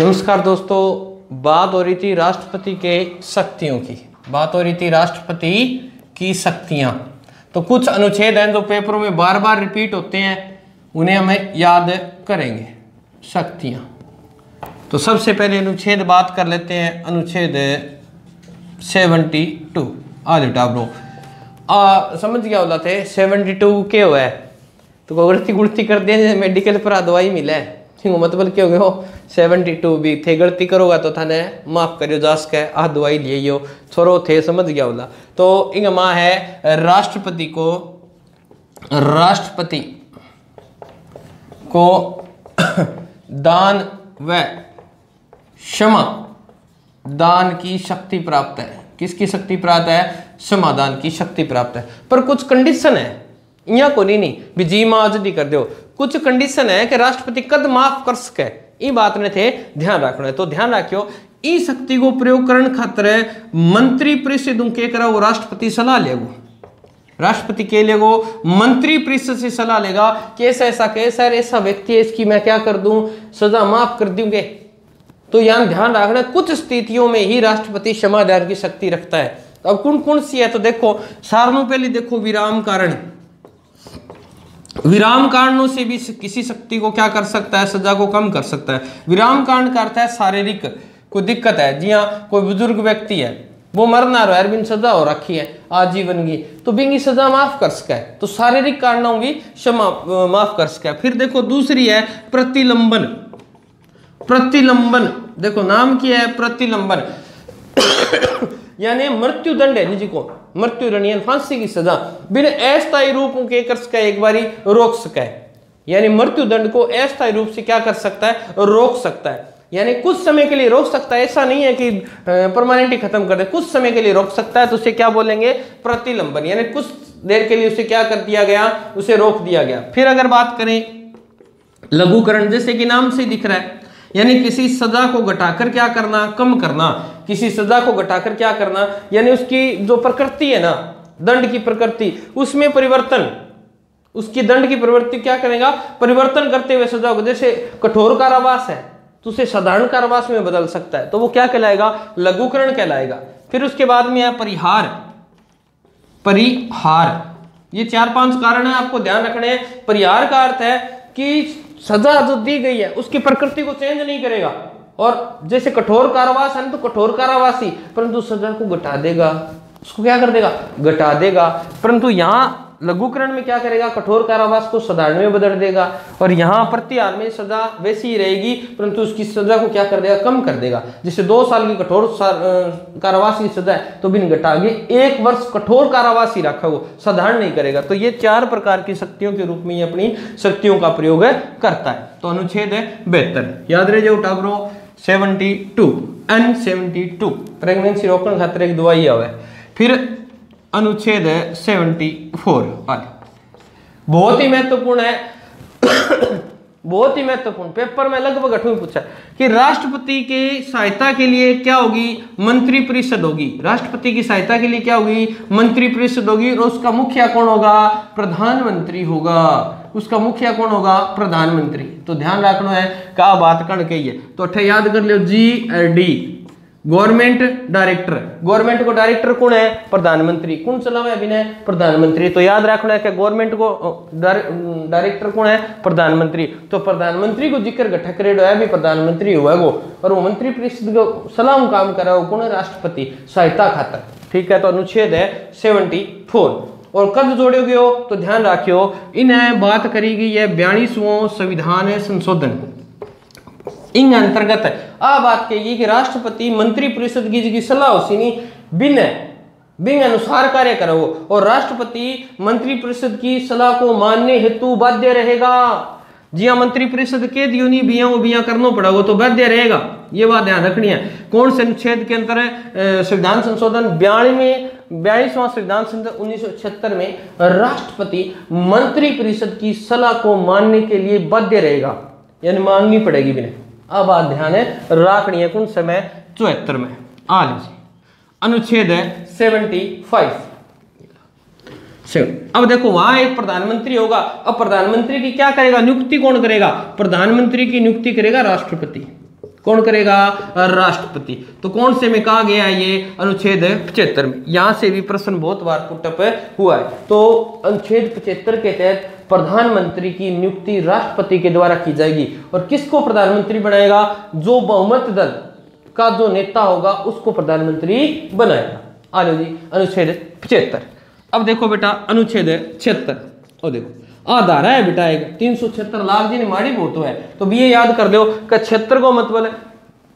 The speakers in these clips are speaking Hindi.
नमस्कार दोस्तों, बात हो रही थी राष्ट्रपति के शक्तियों की। बात हो रही थी राष्ट्रपति की शक्तियां। तो कुछ अनुच्छेद हैं जो पेपरों में बार बार रिपीट होते हैं, उन्हें हमें याद करेंगे। शक्तियां, तो सबसे पहले अनुच्छेद बात कर लेते हैं। अनुच्छेद 72। आज टाबरो समझ गया बोला थे 72 के हुआ है तो गलती गुड़ती कर दिया, मेडिकल पर दवाई मिला है मतलब क्या हो गया 72 भी थे, गलती करोगा तो थाने माफ करियो जास के आ दवाई लिए छोरो थे, समझ गया बोला। तो इंग माँ है राष्ट्रपति को दान व क्षमा दान की शक्ति प्राप्त है। किसकी शक्ति प्राप्त है? क्षमादान की शक्ति प्राप्त है, पर कुछ कंडीशन है। यहाँ को नहीं भी जी माँ आजादी कर दो, कुछ कंडीशन है कि राष्ट्रपति कद माफ कर सके। ये बात ने थे ध्यान रखना है। तो ध्यान रखियो, इस शक्ति को प्रयोग करने खातिर मंत्री परिषद के करा वो राष्ट्रपति सलाह लेगो। राष्ट्रपति के लिए वो मंत्री परिषद से सलाह लेगा कि ऐसा कैसा ऐसा व्यक्ति है, इसकी मैं क्या कर दूं, सजा माफ कर दूंगे। तो यहाँ ध्यान रखना, कुछ स्थितियों में ही राष्ट्रपति क्षमादान की शक्ति रखता है। अब कौन कौन सी है? तो देखो सारणों पहले देखो, विराम कारण। विराम कारणों से भी किसी शक्ति को क्या कर सकता है? सजा को कम कर सकता है। विराम कारण का अर्थ है शारीरिक कोई दिक्कत है, जी हाँ कोई बुजुर्ग व्यक्ति है वो मरना रहा है, बिन सजा हो रखी है आजीवन की, तो बिन सजा माफ कर सके, तो शारीरिक कारणों भी क्षमा माफ कर सके। फिर देखो दूसरी है प्रतिलंबन। प्रतिलंबन देखो नाम क्या है? प्रतिलंबन यानी मृत्यु दंड है, निजी को मृत्यु दंड यानी फांसी की सजा बिना अस्थायी रूप के कर सके, एक बारी रोक सके। यानी मृत्यु दंड को अस्थायी रूप से क्या कर सकता है? रोक सकता है। यानी कुछ समय के लिए रोक सकता है, ऐसा नहीं है कि परमानेंटली खत्म कर दे, कुछ समय के लिए रोक सकता है, तो उसे क्या बोलेंगे? प्रतिलंबन। यानी कुछ देर के लिए उसे क्या कर दिया गया? उसे रोक दिया गया। फिर अगर बात करें लघुकरण, जैसे कि नाम से दिख रहा है, यानी किसी सजा को घटाकर क्या करना? कम करना। किसी सजा को घटाकर क्या करना? यानी उसकी जो प्रकृति है ना, दंड की प्रकृति, उसमें परिवर्तन, उसकी दंड की प्रवृत्ति क्या करेगा? परिवर्तन करते हुए सजा को, जैसे कठोर कारावास है तो उसे साधारण कारावास में बदल सकता है, तो वो क्या कहलाएगा? लघुकरण कहलाएगा। फिर उसके बाद में है परिहार। परिहार, ये 4-5 कारण है आपको ध्यान रखने हैं। परिहार का अर्थ है कि सजा जो दी गई है उसकी प्रकृति को चेंज नहीं करेगा, और जैसे कठोर कारावास है तो कठोर कारावासी, परंतु सजा को घटा देगा, उसको क्या कर देगा? घटा देगा। परंतु यहाँ लघुकरण में क्या करेगा? कठोर कारावास को साधारण में बदल देगा, और यहाँ प्रतिहार में सजा वैसी ही रहेगी, परंतु उसकी सजा को क्या कर देगा? कम कर देगा। जैसे 2 साल की कठोर कारावास की सजा है तो बिन घटा के 1 वर्ष कठोर कारावास ही रखा, वो साधारण नहीं करेगा। तो ये 4 प्रकार की शक्तियों के रूप में ये अपनी शक्तियों का प्रयोग करता है। तो अनुच्छेद है 72, याद रहे जो टाबरो 72 N72 प्रेगनेंसी रोकने खातिर एक दवाई आवे। फिर अनुच्छेद है 74 आज बहुत ही महत्वपूर्ण है बहुत ही महत्वपूर्ण, पेपर में लगभग 8वें पूछा कि राष्ट्रपति की सहायता के लिए क्या होगी? मंत्री परिषद होगी। राष्ट्रपति की सहायता के लिए क्या होगी? मंत्री परिषद होगी, और उसका मुखिया कौन होगा? प्रधानमंत्री होगा। उसका मुखिया कौन होगा? प्रधानमंत्री। तो ध्यान रखना है क्या बात कण कही है, तो अठे याद कर लो GD गवर्नमेंट डायरेक्टर। गवर्नमेंट को डायरेक्टर कौन है? प्रधानमंत्री। कौन चलावे अभिनय? प्रधानमंत्री। तो याद रखना है कि गवर्नमेंट को डायरेक्टर कौन है? प्रधानमंत्री। तो प्रधानमंत्री को जिक्र गठा करेडो है भी प्रधानमंत्री हुआ वो, और वो मंत्री परिषद को सलाम काम करा वो कौन है? राष्ट्रपति, सहायता खातर। ठीक है, तो अनुच्छेद है 74। और कब जोड़ोगे हो? तो ध्यान रखियो, इन्हें बात करी गई है 42वां संविधान संशोधन, इन अंतर्गत आ बात कही कि राष्ट्रपति मंत्री परिषद की सलाह होसी नहीं बिन अनुसार कार्य करो, और राष्ट्रपति मंत्री परिषद की सलाह को मानने हेतु बाध्य रहेगा। जी हाँ, मंत्री परिषद के दियो नहीं बिया करना पड़ेगा तो बाध्य रहेगा, ये बात ध्यान रखनी है। कौन से अनुच्छेद के अंतर है? संविधान संशोधन 42वां संविधान संशोधन 1976 में राष्ट्रपति मंत्री परिषद की सलाह को मानने के लिए बाध्य रहेगा, यानी माननी पड़ेगी बिना। अब बात ध्यान है राखनी है कौन समय 74 में। आ लीजिए अनुच्छेद है 75। अब देखो वहां एक प्रधानमंत्री होगा, अब प्रधानमंत्री की क्या करेगा? नियुक्ति कौन करेगा? प्रधानमंत्री की नियुक्ति करेगा राष्ट्रपति। कौन करेगा? राष्ट्रपति। तो कौन से में कहा गया है? ये अनुच्छेद 75 में। यहां से भी प्रश्न बहुत बार पुटअप हुआ है। तो अनुच्छेद 75 के तहत प्रधानमंत्री की नियुक्ति राष्ट्रपति के द्वारा की जाएगी। और किसको प्रधानमंत्री बनाएगा? जो बहुमत दल का जो नेता होगा उसको प्रधानमंत्री बनाएगा। आ लो जी अनुच्छेद 75। अब देखो बेटा अनुच्छेद 76। और देखो आधार है बेटा एक 376 लाख जी ने माड़ी बहुत है। तो भी ये याद कर दो कि 76 को मतलब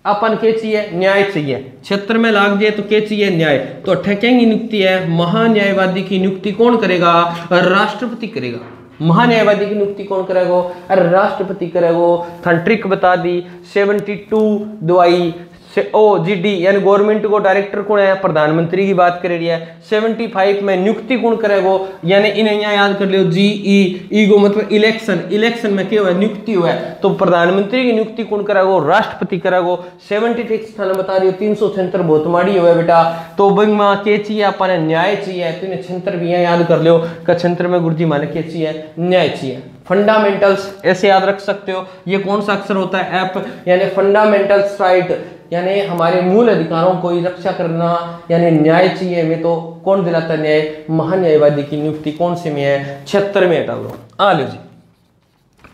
अपन के चाहिए? न्याय चाहिए। 76 में लाख जी तो के चाहिए? न्याय। तो अट्ठाईस की नियुक्ति है, महान्यायवादी की नियुक्ति कौन करेगा? राष्ट्रपति करेगा। महान्यायवादी की नियुक्ति कौन करेगा? अरे राष्ट्रपति करेगा। था ट्रिक बता दी। 72 दवाई OGD यानी गवर्नमेंट को डायरेक्टर कौन है? प्रधानमंत्री की बात कर रही है। 75 में नियुक्ति कौन करेगा? यानी इन्हें यहाँ याद कर लियो GE को मतलब इलेक्शन में क्या हुआ? नियुक्ति हुआ है। तो प्रधानमंत्री की नियुक्ति कौन करेगा? राष्ट्रपति करेगा। 76 स्थान बता रही हो 376 बहुत माड़ी हुआ है बेटा। तो वहाँ के चाहिए? अपन न्याय चाहिए। तो इन्हें 76 भी यहाँ याद कर लियो। 76 में गुरुजी माने के चाहिए? न्याय चाहिए। फंडामेंटल्स ऐसे याद रख सकते हो। ये कौन सा अक्षर होता है? F यानी फंडामेंटल्स राइट यानी हमारे मूल अधिकारों को रक्षा करना यानी न्याय चाहिए हमें। तो कौन दिलाता है न्याय? महान्यायवादी की नियुक्ति कौन से में है? 76 में। हटा लो। आ लो जी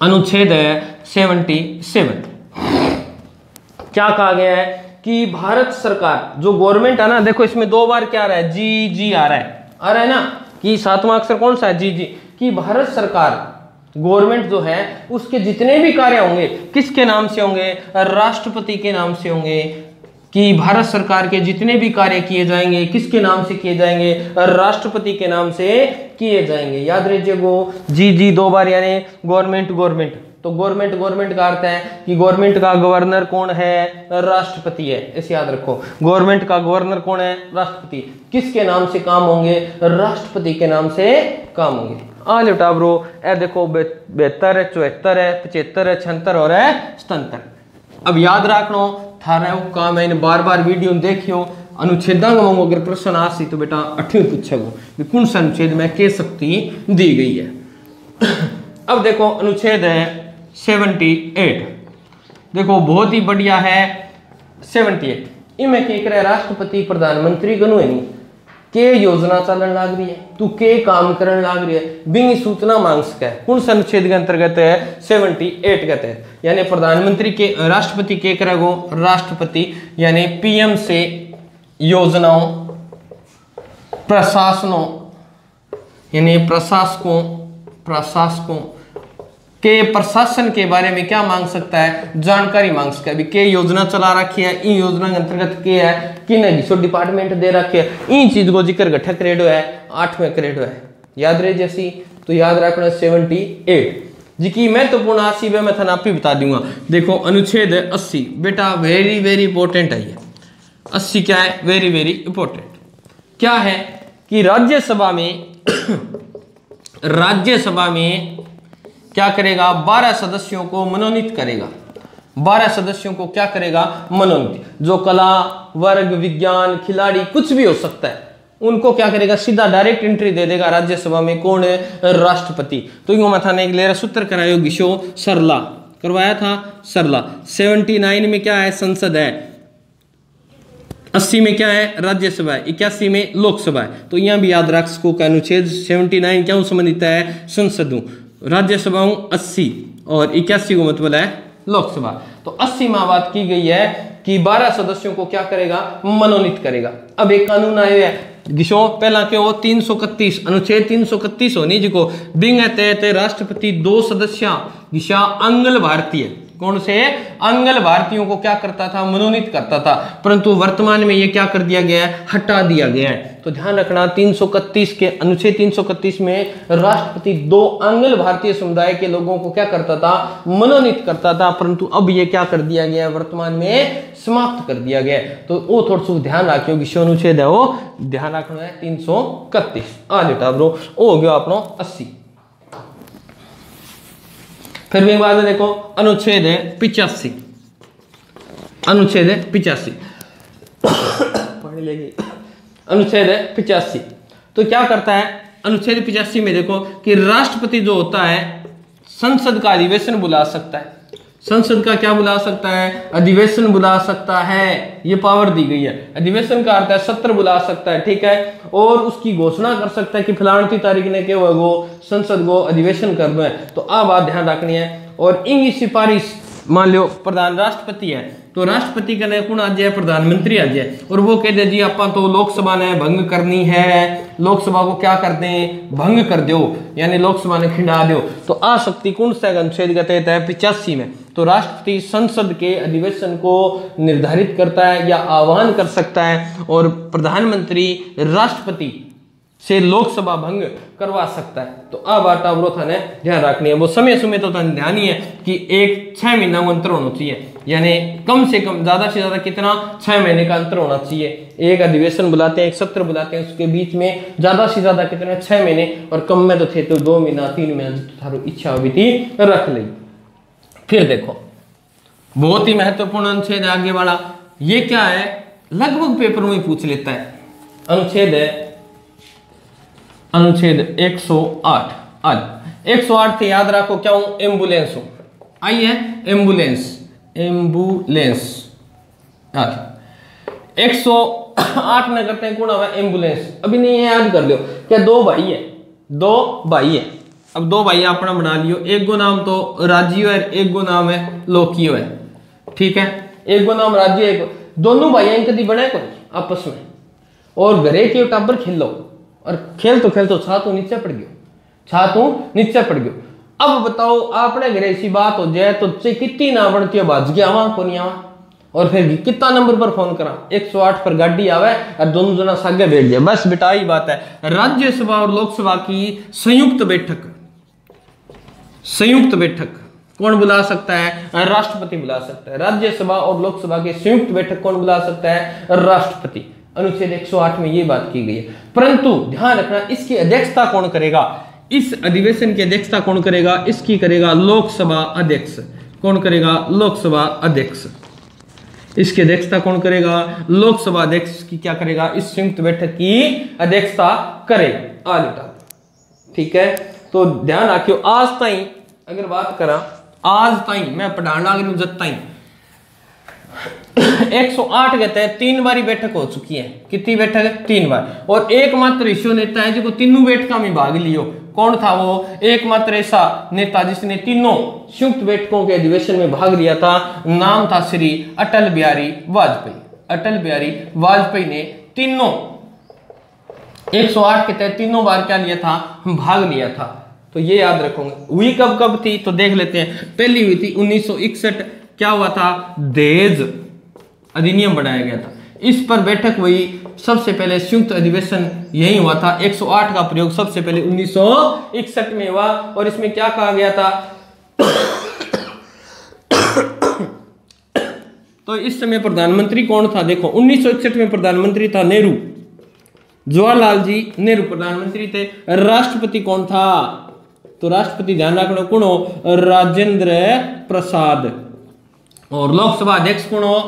अनुच्छेद 77। क्या कहा गया है कि भारत सरकार जो गवर्नमेंट है ना, देखो इसमें 2 बार क्या आ रहा है? जी आ रहा है ना कि 7वां अक्षर कौन सा है? जी कि भारत सरकार गवर्नमेंट जो है उसके जितने भी कार्य होंगे किसके नाम से होंगे? राष्ट्रपति के नाम से होंगे। कि भारत सरकार के जितने भी कार्य किए जाएंगे किसके नाम से किए जाएंगे? राष्ट्रपति के नाम से किए जाएंगे। याद रखिए वो जी 2 बार यानी गवर्नमेंट। तो गवर्नमेंट का अर्थ है कि गवर्नमेंट का गवर्नर कौन है? राष्ट्रपति है। ऐसे याद रखो गवर्नमेंट का गवर्नर कौन है? राष्ट्रपति। किसके नाम से काम होंगे? राष्ट्रपति के नाम से काम होंगे। आ लो टाबरो ए देखो 72 है, 74 है, 75 है, 76 और है 77। अब याद रखना थारा काम है बार बार वीडियो देखियो। अनुच्छेदा का मांगो अगर प्रश्न आसी तो बेटा 8वें पूछेगो कौन सा अनुच्छेद में के शक्ति दी गई है। अब देखो अनुच्छेद है 78। देखो बहुत ही बढ़िया है 78। इनमें क्या करे? राष्ट्रपति प्रधानमंत्री कनु है नहीं के योजना चलन लाग रही है, तू के काम करन लाग रही है, बिंग सूचना मांग सके। कौन सा अनुच्छेद के अंतर्गत है? 78 के तहत। यानी प्रधानमंत्री के राष्ट्रपति के करेगो? राष्ट्रपति यानी PM से योजनाओं प्रशासनों यानी प्रशासकों के प्रशासन के बारे में क्या मांग सकता है? जानकारी मांग सकता है। अभी के योजना चला रखी है, इन योजना के अंतर्गत के है कि नहीं सो डिपार्टमेंट दे रखे है, इन चीज को जिक्र गठक करेडो है 8वें करेडो है। याद रहे जैसी तो याद रखना 78 जी की महत्वपूर्ण 80 में मैं था आप ही बता दूंगा। देखो अनुच्छेद 80 बेटा वेरी इंपॉर्टेंट है। ये 80 क्या है? Very important. क्या है कि राज्यसभा में क्या करेगा? 12 सदस्यों को मनोनीत करेगा। 12 सदस्यों को क्या करेगा? मनोनीत। जो कला वर्ग विज्ञान खिलाड़ी कुछ भी हो सकता है उनको क्या करेगा? सीधा डायरेक्ट एंट्री दे देगा राज्यसभा में। कौन है? राष्ट्रपति। तो यो माथा ने एक लेरा सूत्र करायो गिशो सरला करवाया था सरला। 79 में क्या है? संसद है। 80 में क्या है? राज्यसभा है। 81 में लोकसभा है। तो यहां भी याद रख सको अनुच्छेद 79 क्या संबंधित है? संसदों राज्यसभा 80 और 81 को मतलब है लोकसभा। तो 80 में बात की गई है कि 12 सदस्यों को क्या करेगा? मनोनीत करेगा। अब एक कानून आया है गिशो पहला क्या हो? 331 अनुच्छेद 331 होनी जिको बिंग तहत राष्ट्रपति 2 सदस्य गिशा अंगल भारतीय कौन से? अंगल भारतीयों को क्या करता था? मनोनीत करता था। परंतु वर्तमान में ये क्या कर दिया गया है? हटा दिया गया है। तो ध्यान रखना 331 के अनुच्छेद 331 में राष्ट्रपति 2 अंगल भारतीय समुदाय के लोगों को क्या करता था? मनोनीत करता था। परंतु अब ये क्या कर दिया गया है? वर्तमान में समाप्त कर दिया गया है। तो वो थोड़ा सा ध्यान रखियो विषय अनुच्छेद है वो ध्यान रखना है 331 आ बेटा ब्रो हो गया अपनो 80। फिर भी बाद में देखो अनुच्छेद है 85। अनुच्छेद है 85 पानी लेगी। अनुच्छेद है 85 तो क्या करता है? अनुच्छेद 85 में देखो कि राष्ट्रपति जो होता है संसद का अधिवेशन बुला सकता है। संसद का क्या बुला सकता है? अधिवेशन बुला सकता है, ये पावर दी गई है। अधिवेशन का अर्थ है सत्र बुला सकता है, ठीक है, और उसकी घोषणा कर सकता है कि फलानी तारीख ने के वो संसद को अधिवेशन कर दो है। तो आ बात ध्यान रखनी है। और इंगी सिफारिश, मान लो प्रधान राष्ट्रपति है तो राष्ट्रपति का ने कौन आ जाए? प्रधानमंत्री आ जाए, और वो कह दे जी आप तो लोकसभा ने भंग करनी है, लोकसभा को क्या कर दें? भंग कर दो, यानी लोकसभा ने खिंडा दो। तो आ सकती कौन सा अनुच्छेद का तहत है? 85 में। तो राष्ट्रपति संसद के अधिवेशन को निर्धारित करता है या आह्वान कर सकता है, और प्रधानमंत्री राष्ट्रपति से लोकसभा भंग करवा सकता है। तो अब बाटा अवरोध ने ध्यान रखनी है। वो समय समय तो ध्यान ही है कि एक 6 महीना अंतर होना चाहिए, यानी कम से कम ज्यादा से ज्यादा कितना? 6 महीने का अंतर होना चाहिए। एक अधिवेशन बुलाते हैं, एक सत्र बुलाते हैं, उसके बीच में ज्यादा से ज्यादा कितने? 6 महीने, और कम में तो थे तो 2 महीना 3 महीना, तो थारो इच्छा हुई थी रख ली। फिर देखो बहुत ही महत्वपूर्ण अनुच्छेद है आगे वाला। ये क्या है? लगभग पेपर में पूछ लेता है। अनुच्छेद है अनुच्छेद 108। आज 108 थे, याद रखो क्या हूं? एम्बुलेंस हूं। आई है एम्बुलेंस, एम्बुलेंस। 108 में करते हैं कौन है? एम्बुलेंस। अभी नहीं है, याद कर लो। क्या 2 भाई है? 2 भाई है। अब 2 भाई अपना बना लियो। एक गो नाम तो राजीव है, एक गो नाम है लोकियो है, ठीक है। एक गो नाम राजीव, एक दोनों भाई कभी बने को आपस में, और घरे के टाबर खेलो, और खेल तो छातू नीचे पड़ गयो, छातू नीचे पड़ गयो। अब बताओ आपने घरे ऐसी बात हो जाए तो कितनी ना बनती है? भाज गया वहां को नहीं आवा, और फिर कितना नंबर पर फोन करा? 108 पर गाड़ी आवे और दोनों जना सागे बैठ गया। बस बेटा ही बात है। राज्यसभा और लोकसभा की संयुक्त बैठक, संयुक्त बैठक कौन बुला सकता है? राष्ट्रपति बुला सकता है। राज्यसभा और लोकसभा की संयुक्त बैठक कौन बुला सकता है? राष्ट्रपति। अनुच्छेद 108 में ये बात की गई है। परंतु ध्यान रखना, इसकी अध्यक्षता कौन करेगा? इस अधिवेशन की अध्यक्षता कौन करेगा? इसकी करेगा लोकसभा अध्यक्ष। कौन करेगा? लोकसभा अध्यक्ष। इसकी अध्यक्षता कौन करेगा? लोकसभा अध्यक्ष की क्या करेगा? इस संयुक्त बैठक की अध्यक्षता करेगा। ठीक है, तो ध्यान रखियो। आज ताई अगर बात करा, आज ताई मैं पढ़ाने लग रही हूं जब ताई 108 के तहत 3 बारी बैठक हो चुकी है। कितनी बैठक है? 3 बार। और एकमात्र ईशो नेता है जो तीनों बैठकों में भाग लियो। कौन था वो? एकमात्र ऐसा नेता जिसने तीनों संयुक्त बैठकों के अधिवेशन में भाग लिया था। नाम था श्री अटल बिहारी वाजपेयी। अटल बिहारी वाजपेयी ने तीनों 108 के तहत तीनों बार क्या लिया था? भाग लिया था। तो ये याद रखोगे। हुई कब कब थी तो देख लेते हैं। पहली हुई थी 1961। क्या हुआ था? दहेज अधिनियम बनाया गया था। इस पर बैठक हुई। सबसे पहले संयुक्त अधिवेशन यही हुआ था। 108 का प्रयोग सबसे पहले 1961 में हुआ। और इसमें क्या कहा गया था? तो इस समय प्रधानमंत्री कौन था? देखो 1961 में प्रधानमंत्री था नेहरू, जवाहरलाल जी नेहरू प्रधानमंत्री थे। राष्ट्रपति कौन था? तो राष्ट्रपति ध्यान रखना कौन हो? राजेंद्र प्रसाद। और लोकसभा अध्यक्ष कौन हो?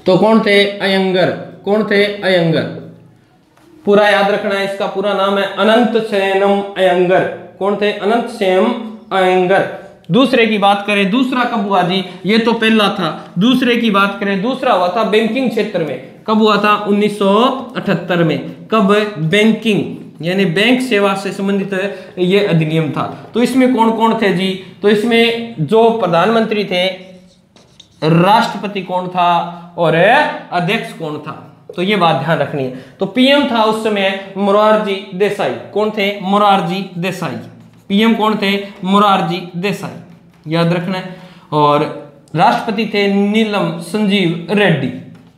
तो कौन थे? अयंगर। कौन थे? अयंगर। पूरा याद रखना है, इसका पूरा नाम है अनंत सेनम अयंगर। कौन थे? अनंत सेन अयंगर। दूसरे की बात करें, दूसरा कब हुआ जी? ये तो पहला था। दूसरे की बात करें, दूसरा हुआ था बैंकिंग क्षेत्र में। कब हुआ था? 1978 में। कब? बैंकिंग यानी बैंक सेवा से संबंधित ये अधिनियम था। तो इसमें कौन कौन थे जी? तो इसमें जो प्रधानमंत्री थे, राष्ट्रपति कौन था और अध्यक्ष कौन था, तो ये बात ध्यान रखनी है। तो पीएम था उस समय मोरारजी देसाई। कौन थे? मोरारजी देसाई। पीएम कौन थे? मोरारजी देसाई, याद रखना है। और राष्ट्रपति थे नीलम संजीव रेड्डी।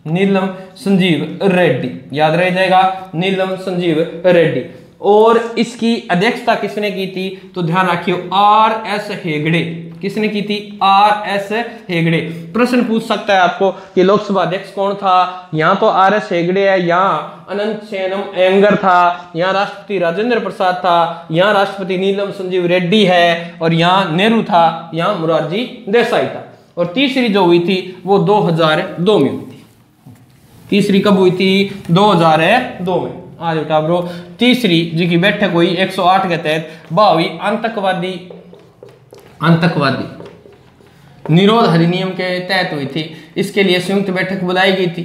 नीलम संजीव रेड्डी, याद रह जाएगा, नीलम संजीव रेड्डी। और इसकी अध्यक्षता किसने की थी? तो ध्यान रखियो, आर.एस. हेगड़े। किसने की थी? आर.एस. हेगड़े। प्रश्न पूछ सकता है आपको कि लोकसभा अध्यक्ष कौन था? यहाँ तो आर.एस. हेगड़े है, यहाँ अनंत सेनम अयंगर था, यहाँ राष्ट्रपति राजेंद्र प्रसाद था, यहाँ राष्ट्रपति नीलम संजीव रेड्डी है, और यहाँ नेहरू था, यहाँ मोरारजी देसाई था। और तीसरी जो हुई थी वो 2002 में हुई थी। तीसरी कब हुई थी? 2002 में। आज बेटा ब्रो, तीसरी जी की बैठक हुई 108 के तहत, वह हुई आतंकवादी निरोध अधिनियम के तहत हुई थी। इसके लिए संयुक्त बैठक बुलाई गई थी।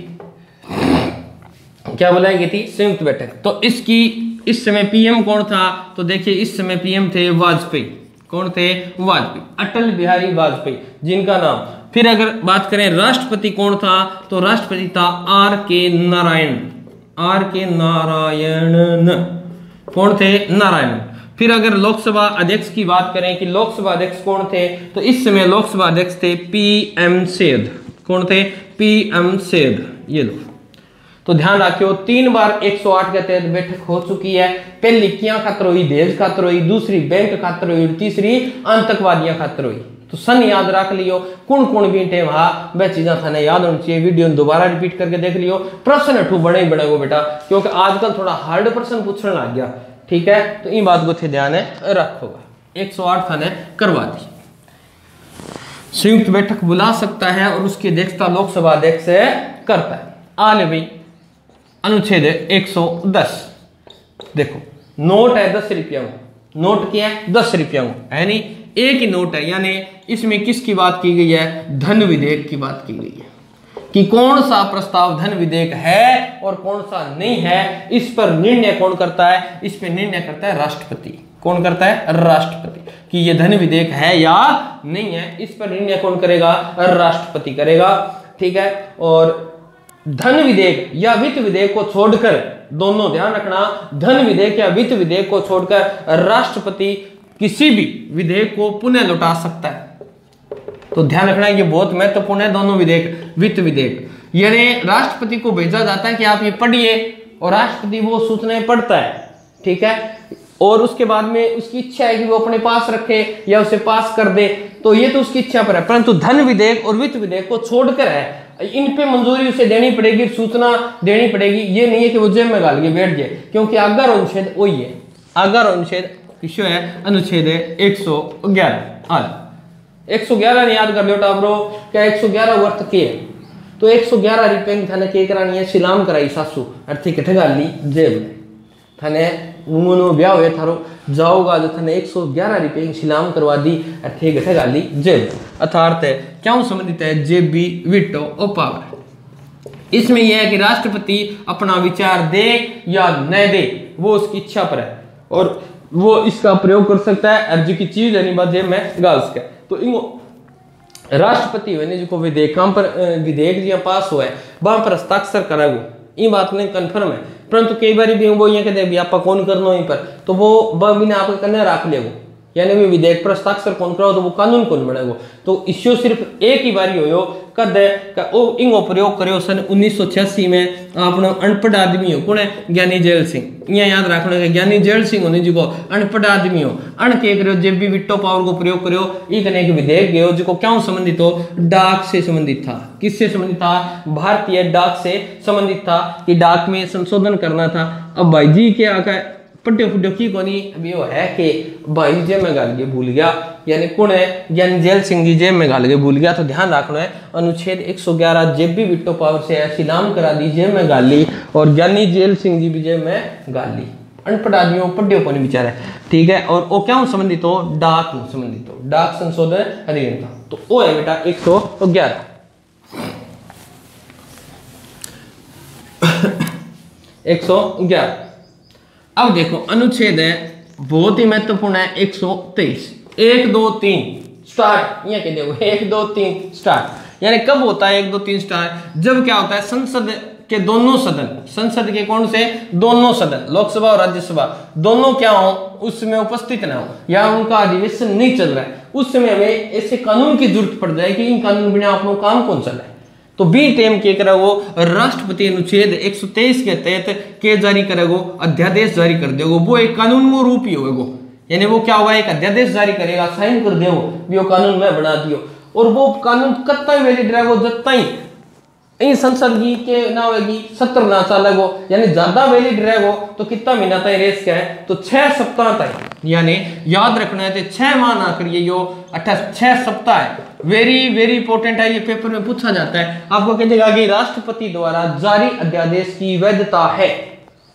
क्या बुलाई गई थी? संयुक्त बैठक। तो इसकी इस समय पीएम कौन था? तो देखिए इस समय पीएम थे वाजपेयी। कौन थे? वाजपेयी, अटल बिहारी वाजपेयी जिनका नाम। फिर अगर बात करें राष्ट्रपति कौन था, तो राष्ट्रपति था आर के नारायण। आर के नारायणन। कौन थे? नारायण। फिर अगर लोकसभा अध्यक्ष की बात करें कि लोकसभा अध्यक्ष कौन थे, तो इस समय लोकसभा अध्यक्ष थे पीएम सेठ। कौन थे? पीएम सेठ। ये लो, तो ध्यान रखियो 3 बार 108 के तहत बैठक हो चुकी है। पहली क्या खातर हुई? देश खातर हुई, दूसरी बैंक खातर हुई, तीसरी आतंकवादियों खातर हुई। तो सन याद रख लियो, कौन कौन बीटे वहां वह चीजें थाने याद होनी चाहिए। वीडियो दोबारा रिपीट करके देख लियो। प्रश्न अठू बड़े ही बड़े को बेटा, क्योंकि आजकल थोड़ा हार्ड प्रश्न पूछने लग गया। ठीक है, तो इन बात को थे ध्यान रखोगा। 108 थाने करवा दी। संयुक्त बैठक बुला सकता है और उसकी अध्यक्षता लोकसभा अध्यक्ष करता है। आने भाई अनुच्छेद 110। देखो नोट है 10 रुपया। नोट क्या है? 10 रुपया है नहीं, एक ही नोट है। यानी इसमें किसकी बात की गई है? धन विधेयक की बात की गई है कि कौन सा प्रस्ताव धन विधेयक है और कौन सा नहीं है। इस पर निर्णय कौन करता है? इस पर निर्णय करता है राष्ट्रपति। कौन करता है? राष्ट्रपति। कि ये धन विधेयक है या नहीं है, इस पर निर्णय कौन करेगा? राष्ट्रपति करेगा। ठीक है, और धन विधेयक या वित्त विधेयक को छोड़कर, दोनों ध्यान रखना, धन विधेयक या वित्त विधेयक को छोड़कर राष्ट्रपति किसी भी विधेयक को पुनः लौटा सकता है। तो ध्यान रखना ये बहुत महत्वपूर्ण है। दोनों विधेयक, वित्त विधेयक, यानी राष्ट्रपति को भेजा जाता है कि आप ये पढ़िए और राष्ट्रपति वो सूचनाएं पढ़ता है। ठीक है, और उसके बाद में उसकी इच्छा है कि वो अपने पास रखे या उसे पास कर दे, तो ये तो उसकी इच्छा पर है। परंतु धन विधेयक और वित्त विधेयक को छोड़कर है, इन पे मंजूरी उसे देनी पड़ेगी, सूचना देनी पड़ेगी। ये नहीं है कि वो जेब में गाल के बैठ जाए, क्योंकि आज्ञा और अनुच्छेद वही है। आज्ञा और अनुच्छेद किसो है? अनुच्छेद 111। 111 ने याद कर लो टाबरो। क्या 111 वर्त के है? तो 111 रुपये की थाने के करानी है? सिलाम कराई सासू अर्थी कथे गाली जेब में। थाने मुनो ब्याह हुए थारो जाओगा जो थाने 111 रुपये की सिलाम करवा दी अर्थी कथे गाली जेब। अर्थात क्या संबंधित है? जेबी विटो और पावर। इसमें यह है कि राष्ट्रपति अपना विचार दे या न दे वो उसकी इच्छा पर है और वो इसका प्रयोग कर सकता है। अर्जी की चीज यानी बात जेब में गाल सके। तो इन राष्ट्रपति होने जो विधेयक पर विधेयक जो पास हुआ है वहां पर हस्ताक्षर करागो, ये बात नहीं कन्फर्म है। परंतु कई बार भी वो ये कहते हैं आप कौन करना यहीं पर, तो वो बिना आप करने रख लेगो, यानी भी विधेयक पर हस्ताक्षर कौन कराओ तो वो कानून कौन बनेगो। तो इश्यू सिर्फ एक ही बारी हो कद इंगो प्रयोग करो सन 1986 में। आपने अनपढ़ आदमी हो कौन है? ज्ञानी जैल सिंह। यहाँ याद रखना है ज्ञानी जैल सिंह होने जो अनपढ़ आदमी हो अण के करो जब भी विटो पावर को प्रयोग करो। एक ने एक विधेयक गयो जो क्या संबंधित हो? डाक से संबंधित था। किससे संबंधित था? भारतीय डाक से संबंधित था कि डाक में संशोधन करना था। अब भाई जी के आका पट्टे फुट्टे की कोनी अभी वो है कि भाई जेब में गाल के भूल गया, यानी कौन है? ज्ञानी जैल सिंह जी जेब में गाल के भूल गया। तो ध्यान रखना है अनुच्छेद 111 जेब भी विटो पावर से ऐसी नाम करा दी, जेब में गाल ली, और ज्ञानी जैल सिंह जी भी जेब में गाल ली। अनपढ़ आदमियों पढ़े को नहीं विचार है। ठीक है, और वो क्या संबंधित हो? डाक संबंधित हो, डाक संशोधन अधिनियम था। तो वो है बेटा 111। 111। अब देखो अनुच्छेद है बहुत ही महत्वपूर्ण है 123। 1 2 3 स्टार्ट। ये कह दो 1 2 3 स्टार्ट। यानी कब होता है 1 2 3 स्टार्ट? जब क्या होता है? संसद के दोनों सदन, संसद के कौन से? दोनों सदन, लोकसभा और राज्यसभा दोनों क्या हो? उसमें उपस्थित ना हो या उनका अधिवेशन नहीं चल रहा है। उस समय हमें ऐसे कानून की जरूरत पड़ जाए कि इन कानून बिना अपना काम कौन चल रहा है। तो बी टेम के करेगो राष्ट्रपति अनुच्छेद 123 के तहत के जारी करेगो, अध्यादेश जारी कर देगो। वो एक कानून वो रूप ही होगा, यानी वो क्या होगा? एक अध्यादेश जारी करेगा, साइन कर देगो, वो कानून में बना दियो। और वो कानून कत्ता ही वैलिड रहेगो जब तक संसद की के ना होगी सत्र ना चलेगो, यानी ज्यादा वैलिड रहेगो। तो कितना महीना तक रेस क्या है? तो 6 सप्ताह तक, यानी याद रखना है तो 6 माह ना करिए, यो 6 सप्ताह है। वेरी वेरी इंपॉर्टेंट है, ये पेपर में पूछा जाता है। आपको कह देगा कि राष्ट्रपति द्वारा जारी अध्यादेश की वैधता है,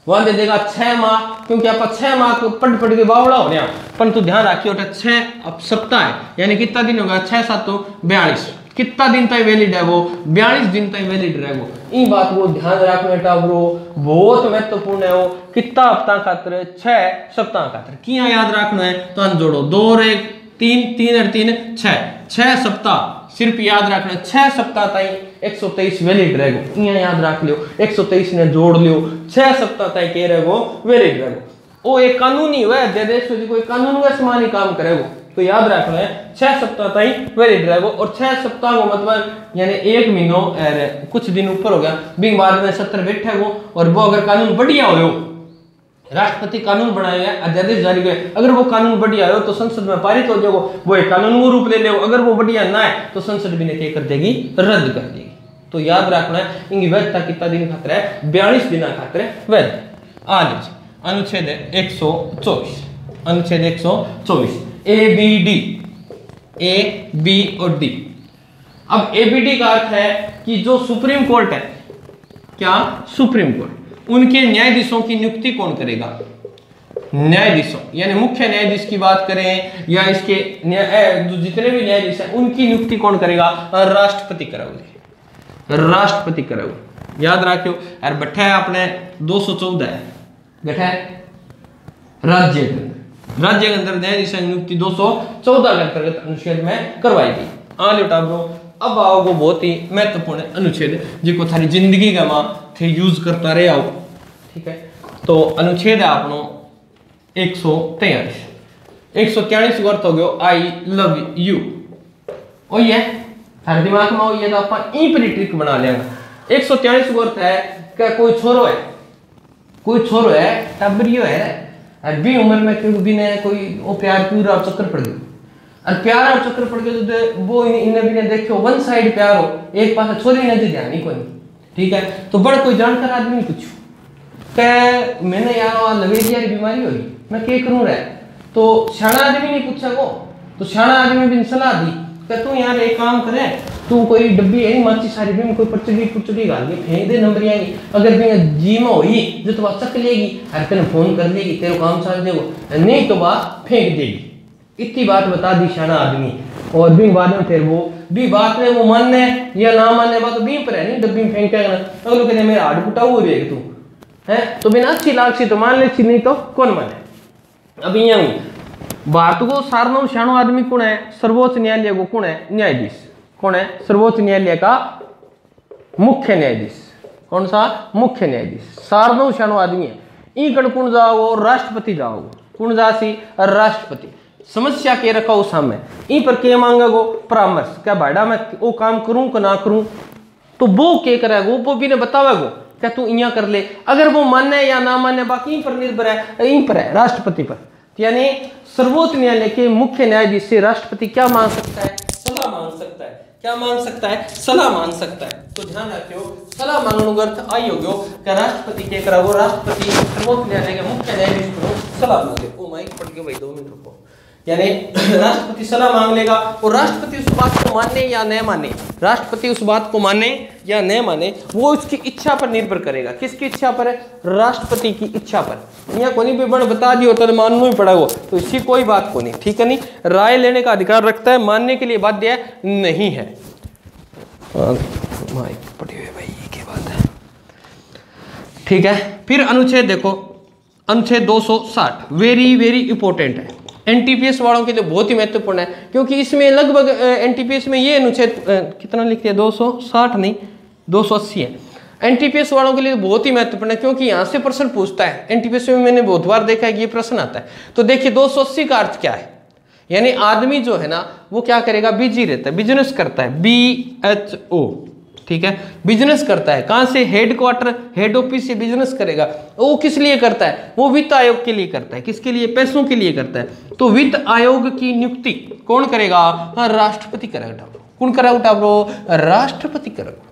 वहां दे देगा 6 माह, क्योंकि आप 6 माह को पढ़ के बावड़ा हो रहा, परंतु ध्यान रखिए 6 सप्ताह है, यानी कितना दिन होगा 6 7 42, कितना दिन तक वैलिड है वो 42 दिन तक वैलिड रहेगा। इन बात को ध्यान रखना बेटा ब्रो, बहुत महत्वपूर्ण है वो। कितना हफ्ता खातर 6 सप्ताह खातर किया याद रखना है, तो अन जोड़ो 2 और 1 3 3 और 3 6 सप्ताह, सिर्फ याद रखना 6 सप्ताह तक 123 वैलिड रहेगा, इं याद रख लियो 123 ने जोड़ लियो 6 सप्ताह तक के रहेगो वैलिड रहेगो। वो एक कानूनी हुआ है देश में कोई कानून हुआ समान ही काम करेगो, तो याद रखना है 6 सप्ताह तक वैलिड रहेगो। और 6 सप्ताह को मतलब यानी 1 महीनों कुछ दिन ऊपर हो गया बिंग बाद में 70 बैठे वो, और वो अगर कानून बढ़िया हो, राष्ट्रपति कानून बनाएगा अध्यादेश जारी करे, अगर वो कानून बढ़िया हो तो संसद में पारित हो जाएगा, वो एक कानून को रूप ले ले, अगर वो बढ़िया ना है तो संसद भी क्या कर देगी, रद्द कर देगी। तो याद रखना है इनकी वैधता कितना दिन खातर है, 42 दिन खातर है वैध। आ लीजिए अनुच्छेद 124, अनुच्छेद 124 ए बी और डी। अब एबीडी का अर्थ है कि जो सुप्रीम कोर्ट है, क्या सुप्रीम कोर्ट, उनके न्यायाधीशों की नियुक्ति कौन करेगा, न्यायाधीशों, यानी मुख्य न्यायाधीश की बात करें या इसके जितने भी न्यायाधीश हैं उनकी नियुक्ति कौन करेगा, राष्ट्रपति कराओगे, राष्ट्रपति कराओगे। याद रखियो यार, बैठा है आपने 214 है, बैठा है राज्य के अंदर न्यायाधीश की नियुक्ति 214 के अंतर्गत अनुच्छेद में करवाई गई। हाँ लेटा ब्रो, अब आओगे बहुत ही महत्वपूर्ण अनुच्छेद जिसको थारी जिंदगी का मां थे यूज करता रहे आओ, ठीक है। तो अनुच्छेद है आपनो 143, 143 का अर्थ हो गयो आई लव यू। और ये थारे दिमाग में हो, ये तो आप ई पर ट्रिक बना लेंगे। 143 का अर्थ है कि कोई छोरो है, कोई छोरो है टबरियो है, अभी उम्र में कोई ने कोई वो प्यार पूरा चक्कर पड़ गया, और प्यार और चक्कर पड़ गया तो वो इन्हें भी ने देखो वन साइड प्यार हो, एक पास छोरी ने ध्यान ही कोई, ठीक है। तो बड़ा कोई जानकार आदमी पूछो कि मैंने यार लवेरिया की बीमारी होगी, मैं क्या करूं रहा, तो सियाना आदमी नहीं पूछा को, तो सियाना आदमी भी सलाह दी कि तू यार एक काम करे, तू कोई डब्बी है माची सारी भी कोई पुचड़ी गाल के फेंक दे नंबर आएगी, अगर भी जी में हुई जो तो चक लेगी, हर तेन फोन कर लेगी, तेरे काम चल देगा, नहीं तो बात फेंक देगी। इतनी बात बता दी सियाना आदमी, और भी बाद में फिर वो भी बात में वो मानने या ना मानने बात तो भी पर है नहीं, डब्बी में फेंक कर तो लोग कहते मेरा हाथ फुटा हुआ है तू है, तो बिना अच्छी लाख से तो मान ले, नहीं तो कौन माने। अब यहाँ भारत को सारनो सियाणो आदमी कौन है, सर्वोच्च न्यायालय को कौन है, न्यायाधीश कौन है, सर्वोच्च न्यायालय का मुख्य न्यायाधीश, कौन सा मुख्य न्यायाधीश, सारनो सियाणो आदमी है। ई कण कौन जाओ, राष्ट्रपति जाओ, कौन जासी, राष्ट्रपति। समस्या के रखा हो सामने, इन पर क्या मांगा गो, परामर्श, क्या भाड़ा मैं वो काम करूं कि ना करूं, तो वो क्या करेगा, वो भी ने बतावेगो क्या तू इया कर ले, अगर वो माने या ना माने बाकी इन पर निर्भर है, इन पर है राष्ट्रपति पर। यानी सर्वोच्च न्यायालय के मुख्य न्यायाधीश से राष्ट्रपति क्या मांग सकता है, सलाह मांग सकता है, क्या मांग सकता है, सलाह मांग सकता है। तो ध्यान रखियो सलाह मांगने का अर्थ आई हो गयो कि राष्ट्रपति क्या करा, वो राष्ट्रपति सर्वोच्च न्यायालय के मुख्य न्यायाधीश को सलाह मांगे। ओ माइक पढ़ के भाई 2 मिनट रुको, यानी राष्ट्रपति सलाह मांग लेगा और राष्ट्रपति उस बात को माने या न माने, राष्ट्रपति उस बात को माने या न माने वो उसकी इच्छा पर निर्भर करेगा। किसकी इच्छा पर है, राष्ट्रपति की इच्छा पर। यहाँ कोई भी बड़ बता दियो तो मानना ही पड़ेगा, तो इसकी कोई बात को नहीं, ठीक है। नहीं राय लेने का अधिकार रखता है, मानने के लिए बाध्य नहीं है। पढ़े हुए भाई की बात है, ठीक है। फिर अनुच्छेद देखो, अनुच्छेद 260 वेरी वेरी इंपॉर्टेंट है, एनटीपीएस वालों के लिए बहुत ही महत्वपूर्ण है, क्योंकि इसमें लगभग एनटीपीएस में ये अनुच्छेद कितना लिखते हैं, 260 नहीं 280 है। एनटीपीएस वालों के लिए बहुत ही महत्वपूर्ण है, क्योंकि यहाँ से प्रश्न पूछता है एनटीपीएस में, मैंने बहुत बार देखा है कि ये प्रश्न आता है। तो देखिए 280 का अर्थ क्या है, यानी आदमी जो है ना वो क्या करेगा, बिजी रहता है, बिजनेस करता है, BHO, ठीक है, बिजनेस करता है। कहां से, हेडक्वार्टर हेड ऑफिस से बिजनेस करेगा। वो किस लिए करता है, वो वित्त आयोग के लिए करता है, किसके लिए, पैसों के लिए करता है। तो वित्त आयोग की नियुक्ति कौन करेगा, हाँ राष्ट्रपति करेगा। कौन करेगा ब्रो, राष्ट्रपति करेगा,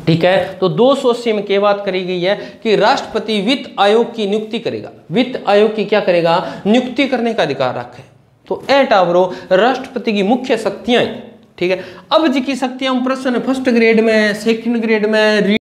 ठीक है। तो 280 में क्या बात करी गई है कि राष्ट्रपति वित्त आयोग की नियुक्ति करेगा, वित्त आयोग की क्या करेगा, नियुक्ति करने का अधिकार रखे। तो एटा ब्रो राष्ट्रपति की मुख्य शक्तियां, ठीक है। अब जी की शक्तियां प्रश्न फर्स्ट ग्रेड में, सेकंड ग्रेड में